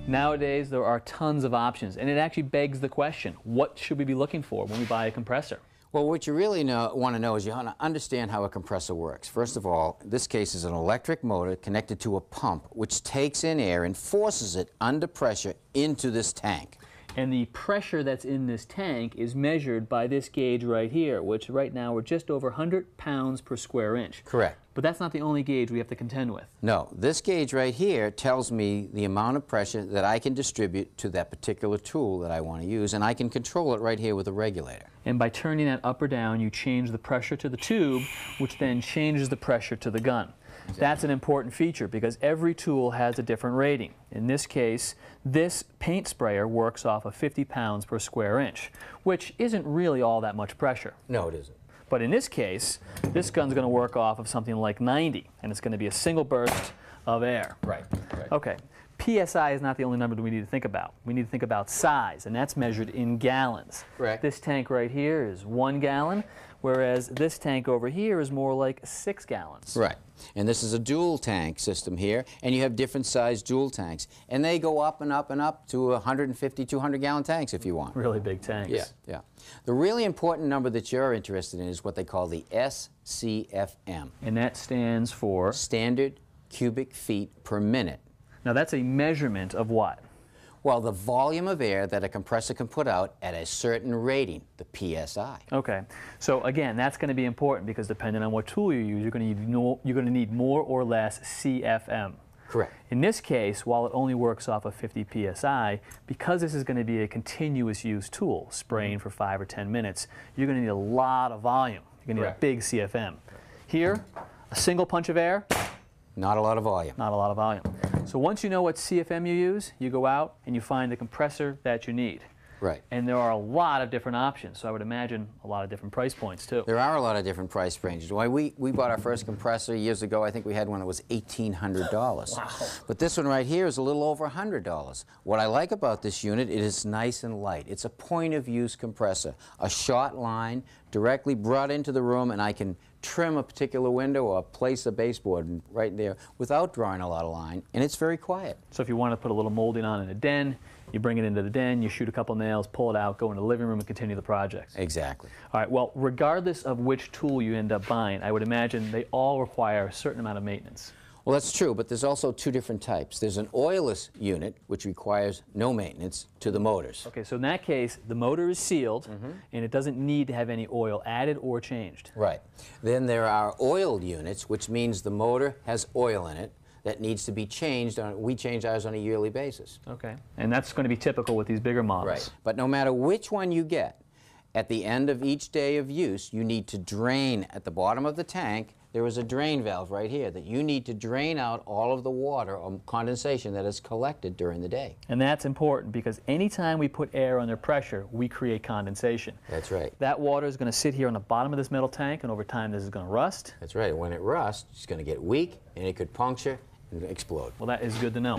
Nowadays, there are tons of options, and it actually begs the question, what should we be looking for when we buy a compressor? Well, what you really want to know is you want to understand how a compressor works. First of all, this case is an electric motor connected to a pump which takes in air and forces it under pressure into this tank. And the pressure that's in this tank is measured by this gauge right here, which right now we're just over 100 pounds per square inch. Correct. But that's not the only gauge we have to contend with. No, this gauge right here tells me the amount of pressure that I can distribute to that particular tool that I want to use, and I can control it right here with a regulator. And by turning that up or down, you change the pressure to the tube, which then changes the pressure to the gun. Exactly. That's an important feature because every tool has a different rating. In this case, this paint sprayer works off of 50 pounds per square inch, which isn't really all that much pressure. No, it isn't. But in this case, this gun's going to work off of something like 90, and it's going to be a single burst of air. Right. Okay. PSI is not the only number that we need to think about. We need to think about size, and that's measured in gallons. Correct. This tank right here is 1 gallon, whereas this tank over here is more like 6 gallons. Right. And this is a dual tank system here, and you have different sized dual tanks. And they go up and up and up to 150, 200 gallon tanks if you want. Really big tanks. Yeah. The really important number that you're interested in is what they call the SCFM. And that stands for? Standard cubic feet per minute. Now that's a measurement of what? Well, the volume of air that a compressor can put out at a certain rating, the PSI. Okay. So again, that's going to be important because depending on what tool you use, you're going to need more or less CFM. Correct. In this case, while it only works off of 50 PSI, because this is going to be a continuous use tool, spraying for 5 or 10 minutes, you're going to need a lot of volume. You're going to need a big CFM. Here, a single punch of air. Not a lot of volume. Not a lot of volume. So once you know what CFM you use, you go out and you find the compressor that you need. Right. And there are a lot of different options, so I would imagine a lot of different price points too. There are a lot of different price ranges. Why, we bought our first compressor years ago. I think we had one that was $1,800. Wow. But this one right here is a little over $100. What I like about this unit, it is nice and light. It's a point-of-use compressor. A short line directly brought into the room, and I can trim a particular window or place a baseboard right there without drawing a lot of line, and it's very quiet. So if you want to put a little molding on in a den, you bring it into the den, you shoot a couple nails, pull it out, go into the living room and continue the project. Exactly. All right, well, regardless of which tool you end up buying, I would imagine they all require a certain amount of maintenance. Well, that's true, but there's also two different types. There's an oilless unit, which requires no maintenance to the motors. Okay, so in that case, the motor is sealed, and it doesn't need to have any oil added or changed. Right. Then there are oiled units, which means the motor has oil in it that needs to be changed. We change ours on a yearly basis. Okay, and that's going to be typical with these bigger models. Right. But no matter which one you get, at the end of each day of use, you need to drain at the bottom of the tank. There is a drain valve right here that you need to drain out all of the water or condensation that is collected during the day. And that's important because anytime we put air under pressure, we create condensation. That's right. That water is going to sit here on the bottom of this metal tank, and over time this is going to rust. That's right. When it rusts, it's going to get weak, and it could puncture and explode. Well, that is good to know.